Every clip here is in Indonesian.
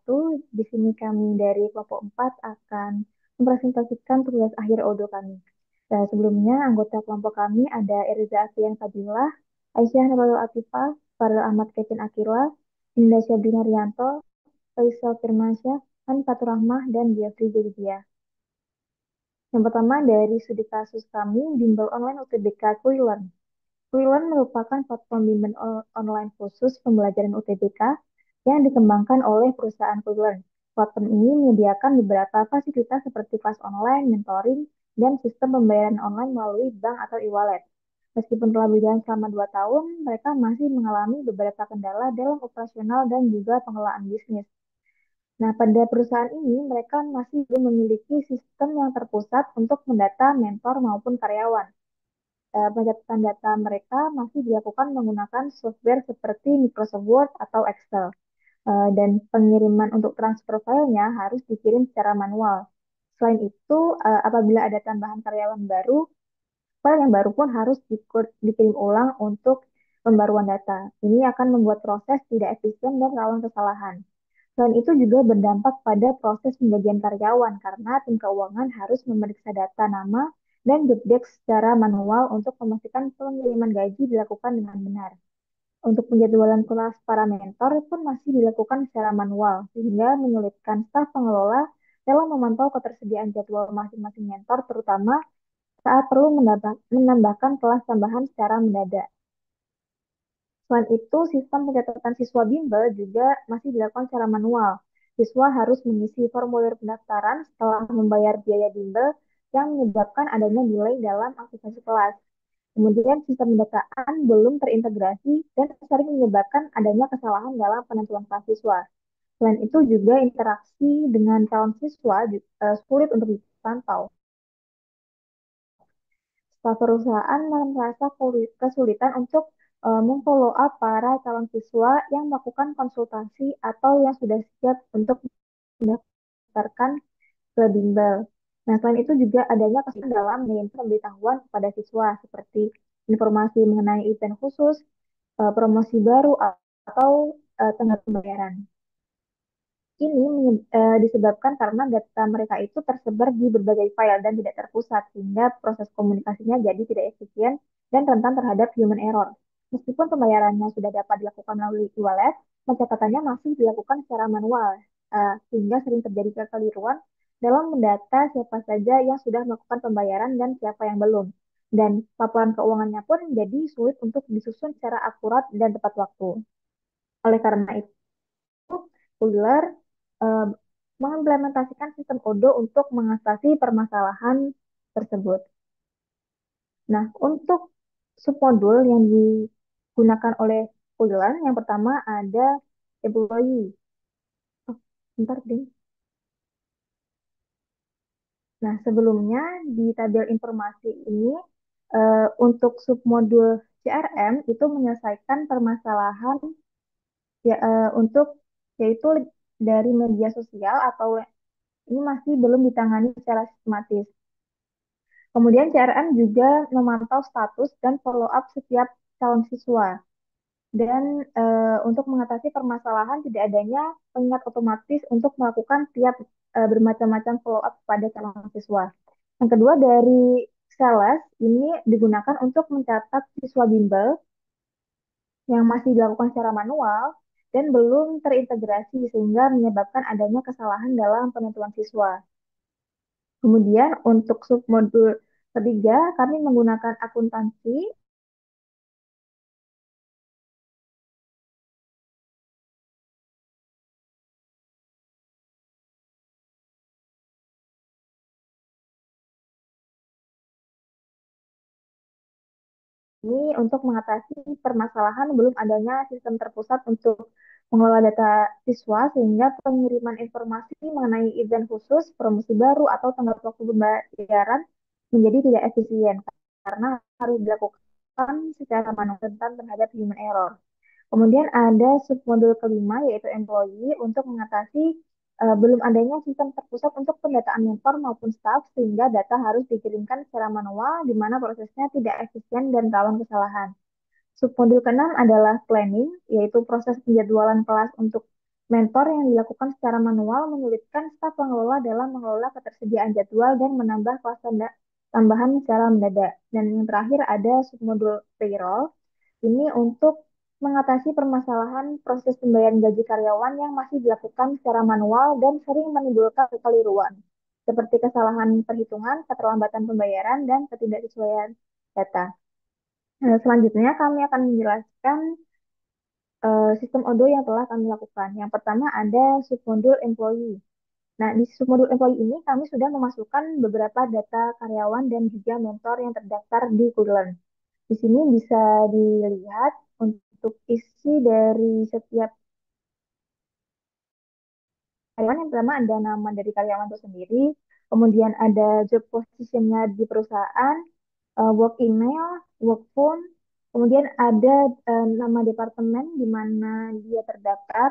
wabarakatuh. Di sini kami dari kelompok 4 akan mempresentasikan tugas akhir Odo kami. Sebelumnya, anggota kelompok kami ada Eriza Afian Fadilah, Aisyah Nurul Atifah, Farel Ahmad Kevin Akila, Indah Syabri Haryanto, Faisal Firmansyah, Han Fatur Rahmah, dan Jeffrey Jodidia. Yang pertama dari studi kasus kami, Bimbel Online UTBK Kuilan. Kuilan merupakan platform bimbel online khusus pembelajaran UTBK yang dikembangkan oleh perusahaan Kuilan. Platform ini menyediakan beberapa fasilitas seperti kelas online, mentoring, dan sistem pembayaran online melalui bank atau e-wallet. Meskipun telah berjalan selama 2 tahun, mereka masih mengalami beberapa kendala dalam operasional dan juga pengelolaan bisnis. Nah, pada perusahaan ini, mereka masih belum memiliki sistem yang terpusat untuk mendata mentor maupun karyawan. Pencatatan data mereka masih dilakukan menggunakan software seperti Microsoft Word atau Excel. Dan pengiriman untuk transfer filenya harus dikirim secara manual. Selain itu, apabila ada tambahan karyawan baru, file yang baru pun harus dikirim ulang untuk pembaruan data. Ini akan membuat proses tidak efisien dan rawan kesalahan. Selain itu juga berdampak pada proses pembagian karyawan karena tim keuangan harus memeriksa data nama dan job desk secara manual untuk memastikan pengiriman gaji dilakukan dengan benar. Untuk penjadwalan kelas para mentor pun masih dilakukan secara manual, sehingga menyulitkan staf pengelola dalam memantau ketersediaan jadwal masing-masing mentor, terutama saat perlu menambahkan kelas tambahan secara mendadak. Selain itu, sistem pencatatan siswa bimbel juga masih dilakukan secara manual. Siswa harus mengisi formulir pendaftaran setelah membayar biaya bimbel yang menyebabkan adanya delay dalam aktivasi kelas. Kemudian sistem pendataan belum terintegrasi dan sering menyebabkan adanya kesalahan dalam penentuan kelas siswa. Selain itu juga interaksi dengan calon siswa sulit untuk dipantau. Staf perusahaan merasa kesulitan untuk memfollow up para calon siswa yang melakukan konsultasi atau yang sudah siap untuk mendaftarkan ke bimbel. Nah, selain itu juga adanya kesulitan dalam mengirim pemberitahuan kepada siswa seperti informasi mengenai event khusus, promosi baru, atau tenggat pembayaran. Ini disebabkan karena data mereka itu tersebar di berbagai file dan tidak terpusat, sehingga proses komunikasinya jadi tidak efisien dan rentan terhadap human error. Meskipun pembayarannya sudah dapat dilakukan melalui e-wallet, pencatatannya masih dilakukan secara manual, sehingga sering terjadi kekeliruan dalam mendata siapa saja yang sudah melakukan pembayaran dan siapa yang belum. Dan laporan keuangannya pun menjadi sulit untuk disusun secara akurat dan tepat waktu. Oleh karena itu, Wheeler eh, mengimplementasikan sistem Odo untuk mengatasi permasalahan tersebut. Nah, untuk submodul yang digunakan oleh Wheeler, yang pertama ada employee. Oh, bentar deh. Nah, sebelumnya di tabel informasi ini untuk submodul CRM itu menyelesaikan permasalahan ya untuk yaitu dari media sosial atau ini masih belum ditangani secara sistematis. Kemudian CRM juga memantau status dan follow up setiap calon siswa. Dan untuk mengatasi permasalahan tidak adanya pengingat otomatis untuk melakukan tiap bermacam-macam follow up pada calon siswa. Yang kedua dari Sales ini digunakan untuk mencatat siswa bimbel yang masih dilakukan secara manual dan belum terintegrasi sehingga menyebabkan adanya kesalahan dalam penentuan siswa. Kemudian untuk submodul ketiga, kami menggunakan akuntansi. Ini untuk mengatasi permasalahan belum adanya sistem terpusat untuk mengelola data siswa sehingga pengiriman informasi mengenai event khusus, promosi baru, atau tenggat waktu pembayaran menjadi tidak efisien karena harus dilakukan secara manual rentan terhadap human error. Kemudian ada submodul kelima yaitu employee untuk mengatasi belum adanya sistem terpusat untuk pendataan mentor maupun staff sehingga data harus dikirimkan secara manual di mana prosesnya tidak efisien dan rawan kesalahan. Submodul keenam adalah planning yaitu proses penjadwalan kelas untuk Mentor yang dilakukan secara manual menyulitkan staf pengelola dalam mengelola ketersediaan jadwal dan menambah kelas tambahan secara mendadak. Dan yang terakhir ada submodul payroll. Ini untuk mengatasi permasalahan proses pembayaran gaji karyawan yang masih dilakukan secara manual dan sering menimbulkan kekeliruan, seperti kesalahan perhitungan, keterlambatan pembayaran, dan ketidaksesuaian data. Selanjutnya kami akan menjelaskan sistem Odoo yang telah kami lakukan. Yang pertama ada submodul employee. Nah, di submodul employee ini kami sudah memasukkan beberapa data karyawan dan juga mentor yang terdaftar di Kudelan. Di sini bisa dilihat untuk isi dari setiap karyawan. Yang pertama ada nama dari karyawan itu sendiri, kemudian ada job positionnya di perusahaan, work email, work phone, kemudian ada nama departemen di mana dia terdaftar,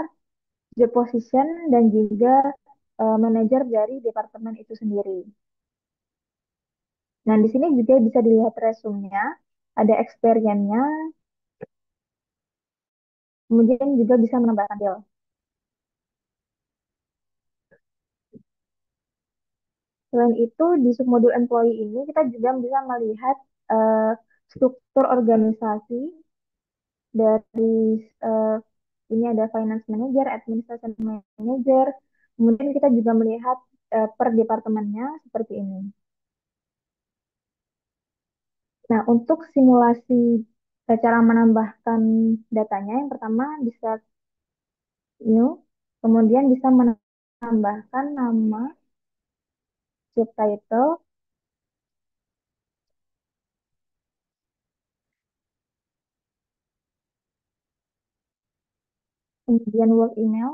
job position, dan juga manajer dari departemen itu sendiri. Nah, di sini juga bisa dilihat resume-nya, ada experience-nya, kemudian juga bisa menambahkan skill. Selain itu, di submodul employee ini kita juga bisa melihat eh, struktur organisasi dari eh, ini ada finance manager, administration manager, kemudian kita juga melihat per departemennya seperti ini. Nah, untuk simulasi cara menambahkan datanya, yang pertama bisa new, kemudian bisa menambahkan nama, job title, kemudian work email,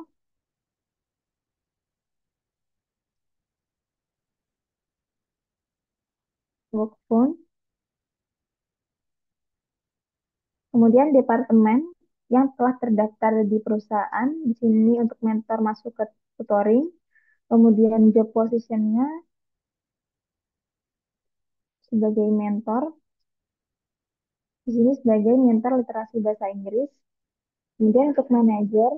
work phone, kemudian departemen yang telah terdaftar di perusahaan. Di sini untuk mentor masuk ke tutoring, kemudian job positionnya sebagai mentor, di sini sebagai mentor literasi bahasa Inggris. Kemudian untuk manajer,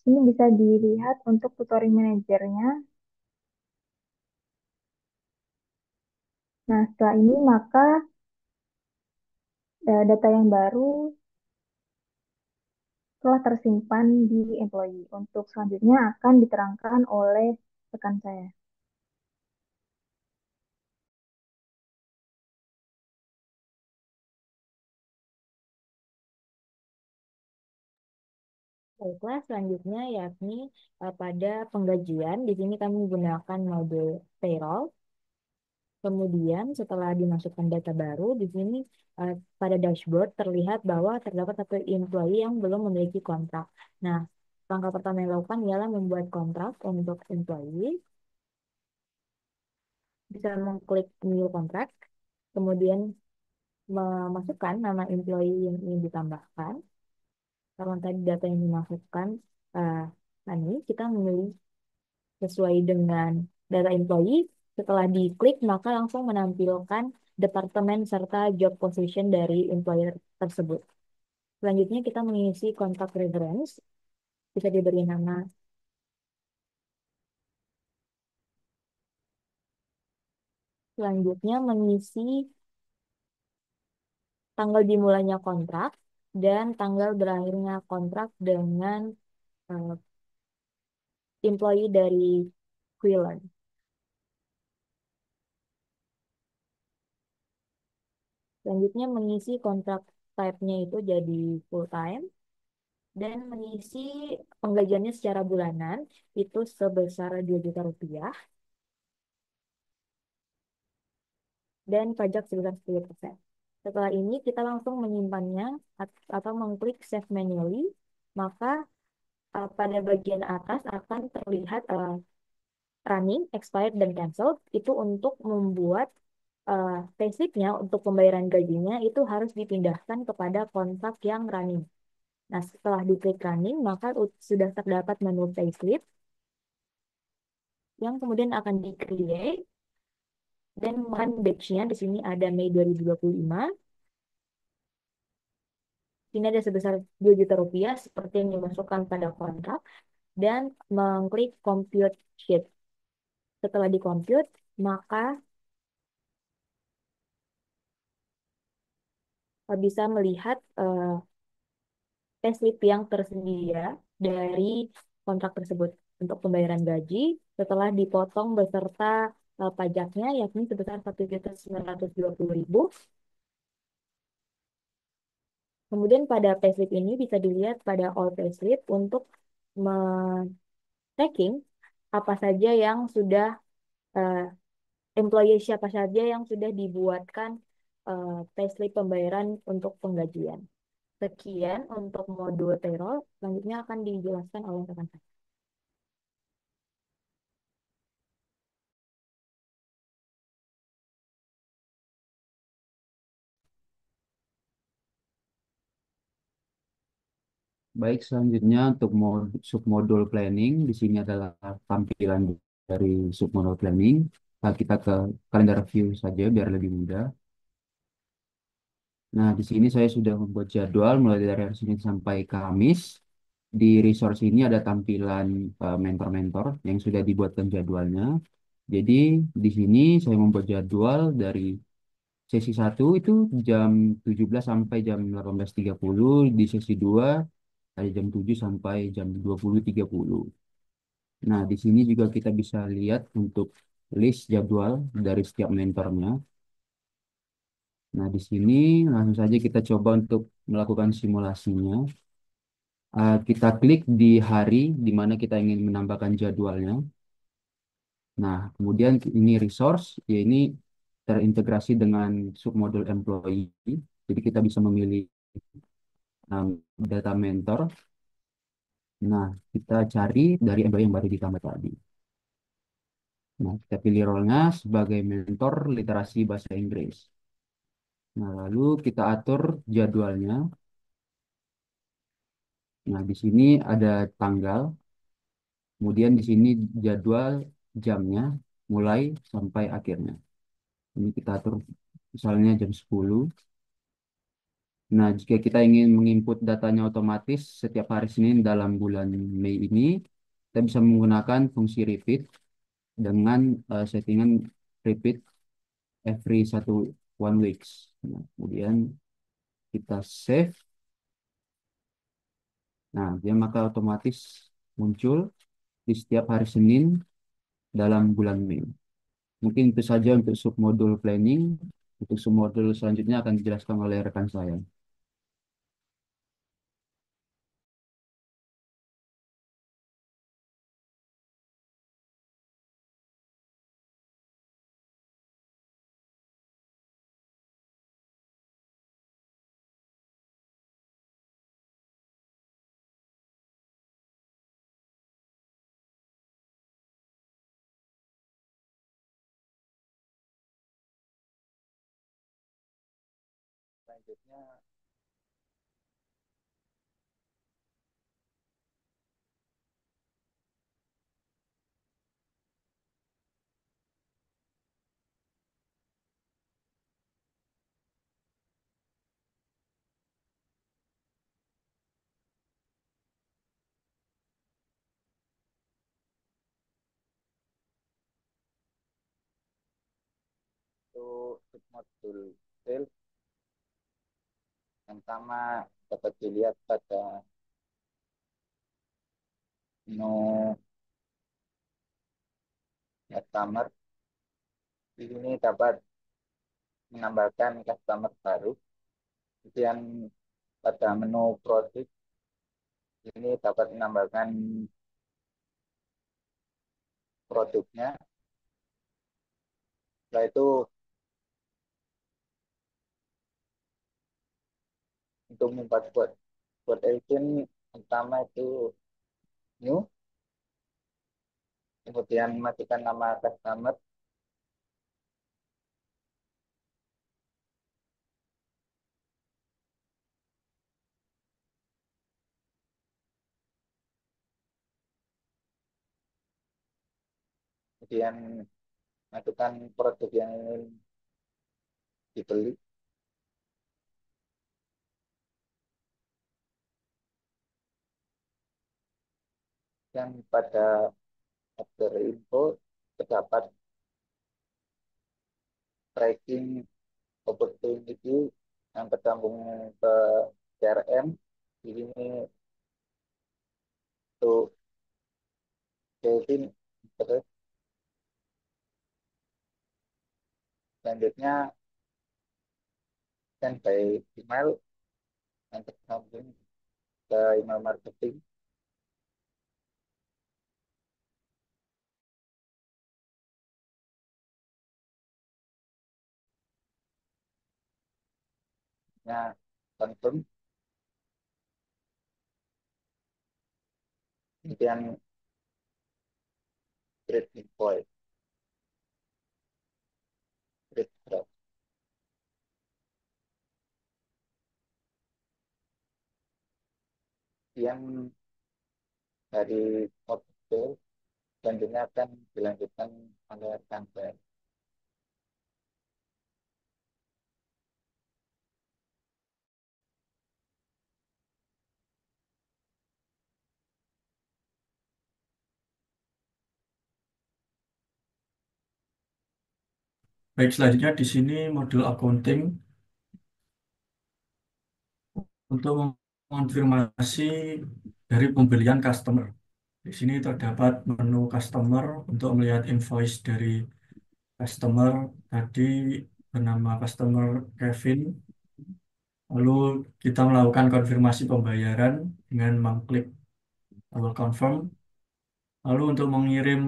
sini bisa dilihat untuk tutoring manajernya. Nah, setelah ini maka data yang baru telah tersimpan di employee. Untuk selanjutnya akan diterangkan oleh rekan saya. Baiklah, selanjutnya yakni pada penggajian. Di sini kami menggunakan mode payroll. Kemudian setelah dimasukkan data baru, di sini pada dashboard terlihat bahwa terdapat satu employee yang belum memiliki kontrak. Nah, langkah pertama yang dilakukan ialah membuat kontrak untuk employee. Bisa mengklik new contract, kemudian memasukkan nama employee yang ingin ditambahkan. Karena tadi data yang dimasukkan, uh, ini kita memilih sesuai dengan data employee. Setelah diklik, maka langsung menampilkan departemen serta job position dari employer tersebut. Selanjutnya kita mengisi kontak reference, bisa diberi nama. Selanjutnya mengisi tanggal dimulainya kontrak dan tanggal berakhirnya kontrak dengan eh, employee dari Quillen. Selanjutnya mengisi kontrak type-nya itu jadi full time dan mengisi penggajiannya secara bulanan itu sebesar 2 juta rupiah dan pajak sebesar 10%. Setelah ini kita langsung menyimpannya atau mengklik save manually, maka pada bagian atas akan terlihat running, expired, dan cancelled. Itu untuk membuat payslip-nya untuk pembayaran gajinya itu harus dipindahkan kepada kontrak yang running. Nah, setelah diklik running, maka sudah terdapat menu payslip yang kemudian akan di-create dan month batch-nya di sini ada Mei 2025. Ini ada sebesar 2 juta rupiah seperti yang dimasukkan pada kontrak dan mengklik compute sheet. Setelah di compute, maka bisa melihat payslip yang tersedia dari kontrak tersebut untuk pembayaran gaji setelah dipotong beserta pajaknya yakni sebesar 1.920.000. Kemudian pada payslip ini bisa dilihat pada all payslip untuk tracking apa saja yang sudah eh, employee siapa saja yang sudah dibuatkan payslip pembayaran untuk penggajian. Sekian untuk modul payroll. Selanjutnya akan dijelaskan oleh rekan saya. Baik, selanjutnya untuk submodul planning, di sini adalah tampilan dari submodul planning. Nah, kita ke kalender view saja biar lebih mudah. Nah, di sini saya sudah membuat jadwal mulai dari hari Senin sampai Kamis. Di resource ini ada tampilan mentor-mentor yang sudah dibuatkan jadwalnya. Jadi, di sini saya membuat jadwal dari sesi satu itu jam 17 sampai jam 18.30, di sesi 2 dari jam 7 sampai jam 20.30. Nah, di sini juga kita bisa lihat untuk list jadwal dari setiap mentornya. Nah, di sini langsung saja kita coba untuk melakukan simulasinya. Kita klik di hari di mana kita ingin menambahkan jadwalnya. Nah, kemudian ini resource, ya ini terintegrasi dengan submodul employee. Jadi kita bisa memilih data mentor. Nah, kita cari dari employee yang baru ditambah tadi. Nah, kita pilih role-nya sebagai mentor literasi bahasa Inggris. Nah, lalu kita atur jadwalnya. Nah, di sini ada tanggal, kemudian di sini jadwal jamnya, mulai sampai akhirnya. Ini kita atur misalnya jam 10. Nah, jika kita ingin menginput datanya otomatis setiap hari Senin dalam bulan Mei ini, kita bisa menggunakan fungsi repeat dengan settingan repeat every satu one weeks. Nah, kemudian kita save. Nah, dia maka otomatis muncul di setiap hari Senin dalam bulan Mei. Mungkin itu saja untuk submodul planning. Untuk submodul selanjutnya akan dijelaskan oleh rekan saya. Selanjutnya untuk submodul sales yang pertama dapat dilihat pada menu customer. Di sini dapat menambahkan customer baru. Kemudian pada menu produk ini dapat menambahkan produknya. Setelah itu untuk membuat buat agent pertama itu new, kemudian masukkan nama customer, kemudian masukkan produk yang ingin dibeli, yang pada After Info terdapat tracking opportunity yang tersambung ke CRM. Di sini untuk Kevin, terus selanjutnya send by email yang tersambung ke email marketing. Nah, confirm, kemudian create invoice, create draft. Yang dari model selanjutnya akan dilanjutkan oleh kantor. Baik, selanjutnya di sini modul accounting untuk mengonfirmasi dari pembelian customer. Di sini terdapat menu customer untuk melihat invoice dari customer tadi bernama customer Kevin. Lalu kita melakukan konfirmasi pembayaran dengan mengklik tombol confirm. Lalu untuk mengirim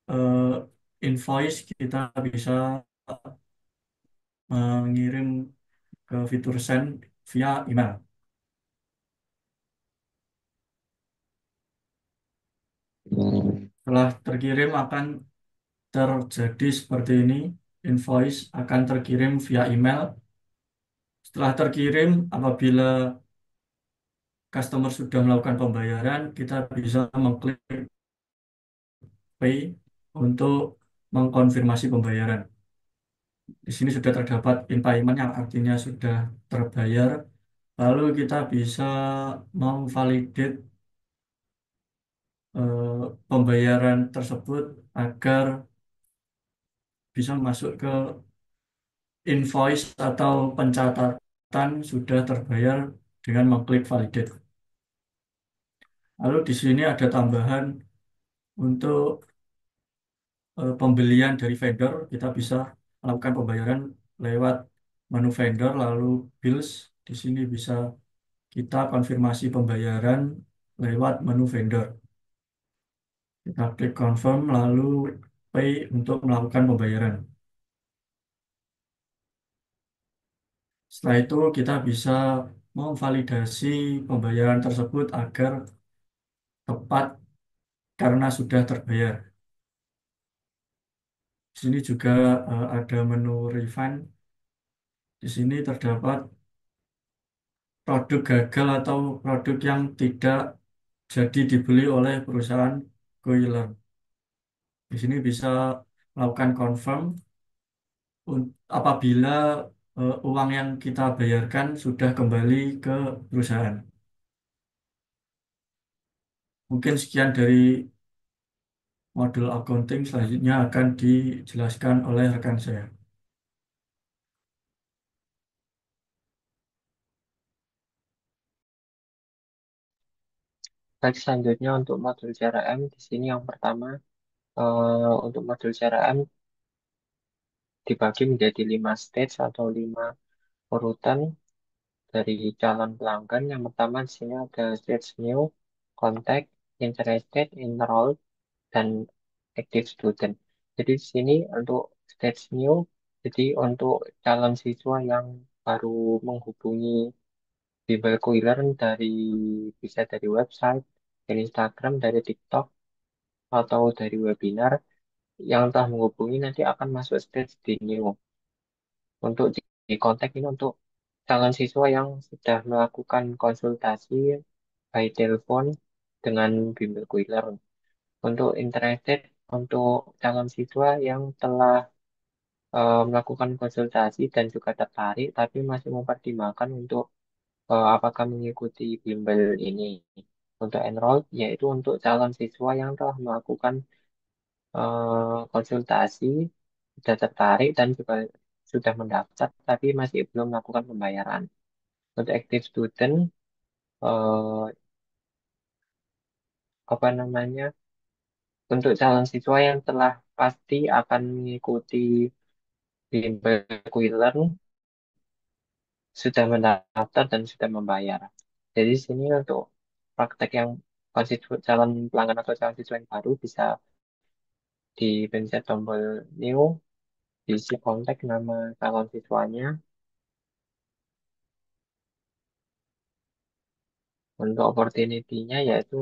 eh, invoice kita bisa mengirim ke fitur send via email. Setelah terkirim akan terjadi seperti ini. Invoice akan terkirim via email. Setelah terkirim, apabila customer sudah melakukan pembayaran, kita bisa mengklik pay untuk mengkonfirmasi pembayaran. Di sini sudah terdapat in payment yang artinya sudah terbayar. Lalu kita bisa memvalidate pembayaran tersebut agar bisa masuk ke invoice atau pencatatan sudah terbayar dengan mengklik validate. Lalu di sini ada tambahan untuk pembelian dari vendor, kita bisa melakukan pembayaran lewat menu vendor, lalu bills. Di sini bisa kita konfirmasi pembayaran lewat menu vendor. Kita klik confirm, lalu pay untuk melakukan pembayaran. Setelah itu kita bisa memvalidasi pembayaran tersebut agar tepat karena sudah terbayar. Di sini juga ada menu refund. Di sini terdapat produk gagal atau produk yang tidak jadi dibeli oleh perusahaan GoIlearn. Di sini bisa melakukan confirm apabila uang yang kita bayarkan sudah kembali ke perusahaan. Mungkin sekian dari modul accounting, selanjutnya akan dijelaskan oleh rekan saya. Baik, selanjutnya untuk modul CRM, di sini yang pertama, untuk modul CRM dibagi menjadi 5 stage atau 5 urutan dari calon pelanggan. Yang pertama di sini ada stage new, contact, interested, enrolled, dan active student. Jadi di sini untuk stage new, jadi untuk calon siswa yang baru menghubungi Bimbel Kuilearn dari bisa dari website, dari Instagram, dari TikTok, atau dari webinar yang telah menghubungi nanti akan masuk stage di new. Untuk di kontak ini untuk calon siswa yang sudah melakukan konsultasi by telepon dengan Bimbel Kuiler. Untuk interested, untuk calon siswa yang telah melakukan konsultasi dan juga tertarik, tapi masih mempertimbangkan untuk apakah mengikuti bimbel ini. Untuk enrolled yaitu untuk calon siswa yang telah melakukan konsultasi, sudah tertarik dan juga sudah mendaftar tapi masih belum melakukan pembayaran. Untuk active student eh, apa namanya? Untuk calon siswa yang telah pasti akan mengikuti bimbel Quilern, sudah mendaftar dan sudah membayar. Jadi di sini untuk praktek yang calon pelanggan atau calon siswa yang baru bisa dipencet tombol new, diisi kontak nama calon siswanya. Untuk opportunity-nya yaitu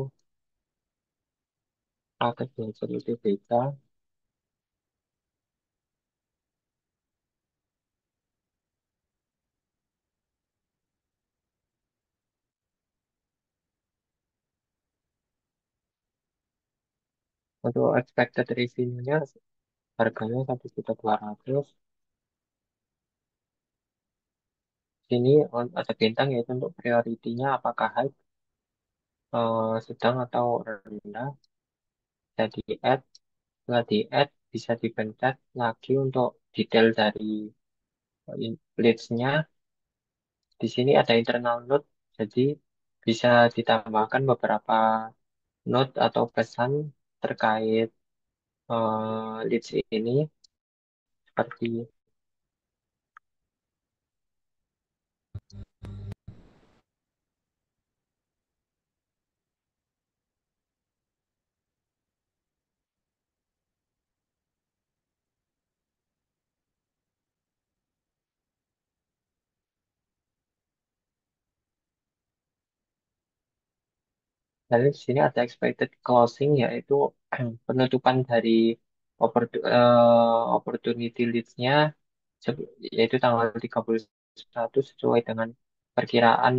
praktek belajar UTBK. Untuk expected revenue-nya harganya 1.200.000. Sini ada bintang yaitu untuk prioritinya apakah high, sedang atau rendah. Jadi add, setelah di add bisa dipencet lagi untuk detail dari leads-nya. Di sini ada internal note, jadi bisa ditambahkan beberapa note atau pesan terkait leads ini seperti. Lalu di sini ada expected closing yaitu penutupan dari opportunity leads-nya yaitu tanggal 31 sesuai dengan perkiraan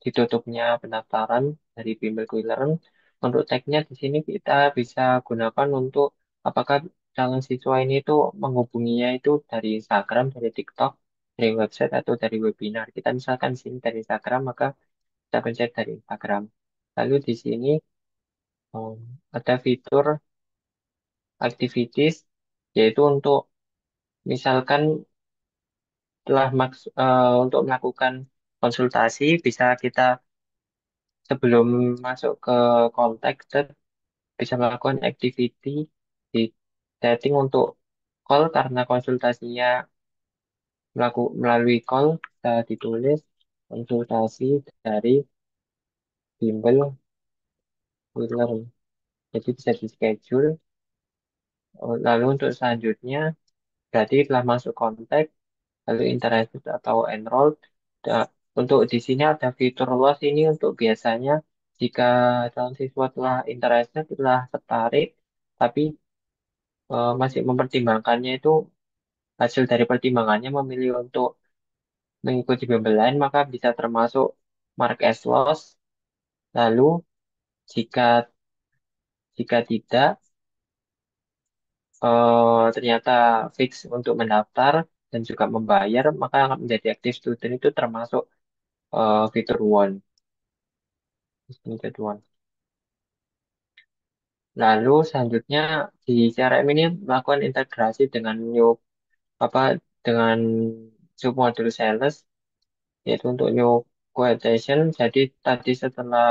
ditutupnya pendaftaran dari bimbel Quilern. Untuk tag-nya di sini kita bisa gunakan untuk apakah calon siswa ini itu menghubunginya itu dari Instagram, dari TikTok, dari website atau dari webinar. Kita misalkan di sini dari Instagram maka kita pencet dari Instagram. Lalu di sini um, ada fitur activities yaitu untuk misalkan untuk melakukan konsultasi bisa kita sebelum masuk ke kontak bisa melakukan activity di setting untuk call karena konsultasinya melalui call bisa ditulis konsultasi dari bimbel Quilern. Jadi bisa di schedule. Lalu untuk selanjutnya berarti telah masuk kontak lalu interested atau enrolled. Untuk di sini ada fitur loss ini untuk biasanya jika calon siswa telah interested, telah tertarik, tapi masih mempertimbangkannya itu hasil dari pertimbangannya memilih untuk mengikuti bimbel lain, maka bisa termasuk mark as loss. Lalu jika jika tidak ternyata fix untuk mendaftar dan juga membayar, maka akan menjadi active student itu termasuk fitur one. Limited one. Lalu selanjutnya di CRM ini melakukan integrasi dengan new apa dengan submodul sales yaitu untuk new quotation. Jadi tadi setelah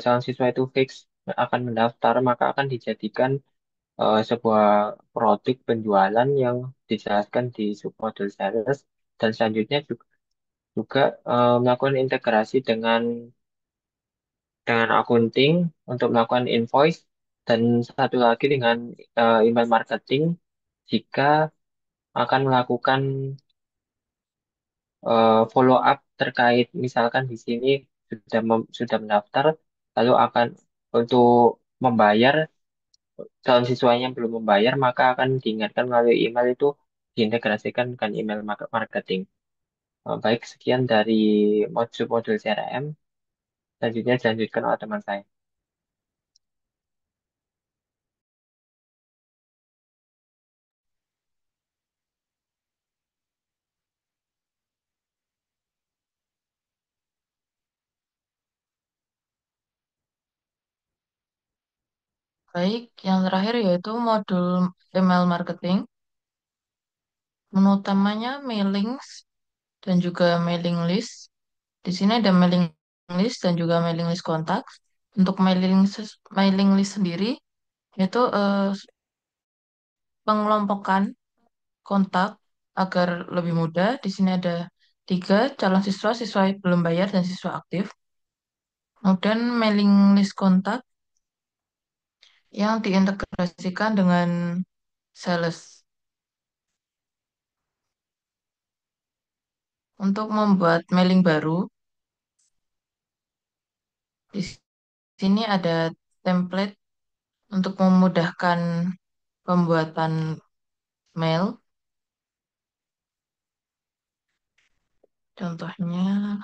calon siswa itu fix akan mendaftar maka akan dijadikan sebuah produk penjualan yang dijelaskan di submodul sales dan selanjutnya juga melakukan integrasi dengan akunting untuk melakukan invoice dan satu lagi dengan email marketing jika akan melakukan follow up terkait misalkan di sini sudah mendaftar lalu akan untuk membayar calon siswanya yang belum membayar maka akan diingatkan melalui email itu diintegrasikan dengan email marketing. Baik sekian dari modul CRM. Selanjutnya dilanjutkan oleh teman saya. Baik, yang terakhir yaitu modul email marketing. Menu utamanya mailings dan juga mailing list. Di sini ada mailing list dan juga mailing list kontak. Untuk mailing list sendiri yaitu pengelompokan kontak agar lebih mudah. Di sini ada tiga calon siswa, siswa belum bayar dan siswa aktif. Kemudian mailing list kontak yang diintegrasikan dengan sales. Untuk membuat mailing baru, di sini ada template untuk memudahkan pembuatan mail. Contohnya,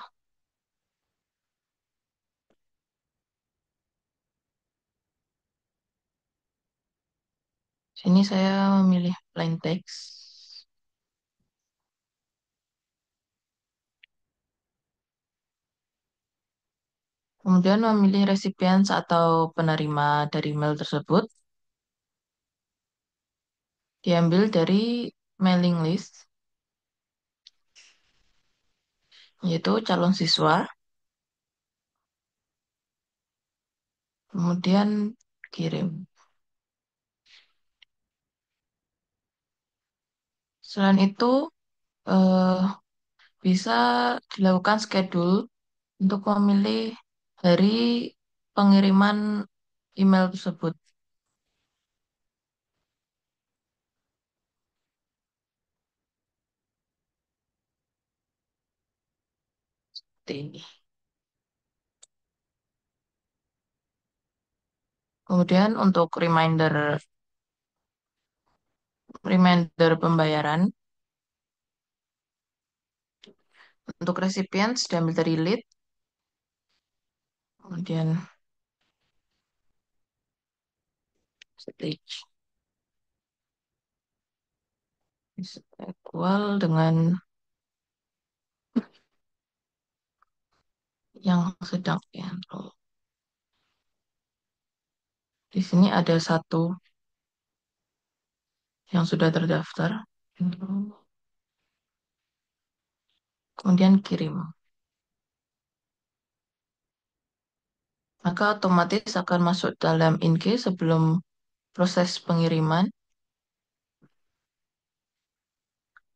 sini saya memilih plain text. Kemudian memilih recipients atau penerima dari mail tersebut. Diambil dari mailing list, yaitu calon siswa. Kemudian kirim. Selain itu, eh, bisa dilakukan schedule untuk memilih hari pengiriman email tersebut. Seperti ini. Kemudian untuk reminder pembayaran, untuk recipients diambil dari lead, kemudian stage is equal dengan yang sedang enroll. Di sini ada satu yang sudah terdaftar. Kemudian kirim. Maka otomatis akan masuk dalam InKey sebelum proses pengiriman.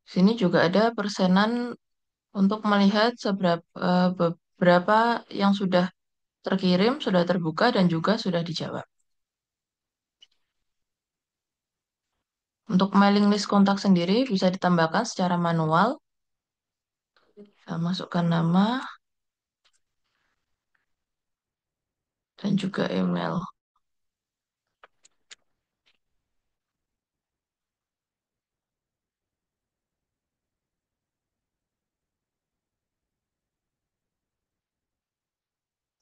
Sini juga ada persenan untuk melihat beberapa yang sudah terkirim, sudah terbuka, dan juga sudah dijawab. Untuk mailing list kontak sendiri bisa ditambahkan secara manual. Saya masukkan nama dan juga email.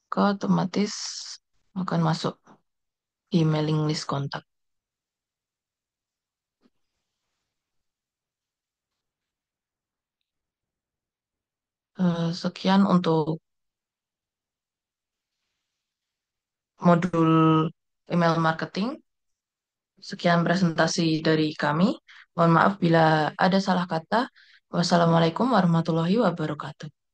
Maka otomatis akan masuk di mailing list kontak. Sekian untuk modul email marketing. Sekian presentasi dari kami. Mohon maaf bila ada salah kata. Wassalamualaikum warahmatullahi wabarakatuh.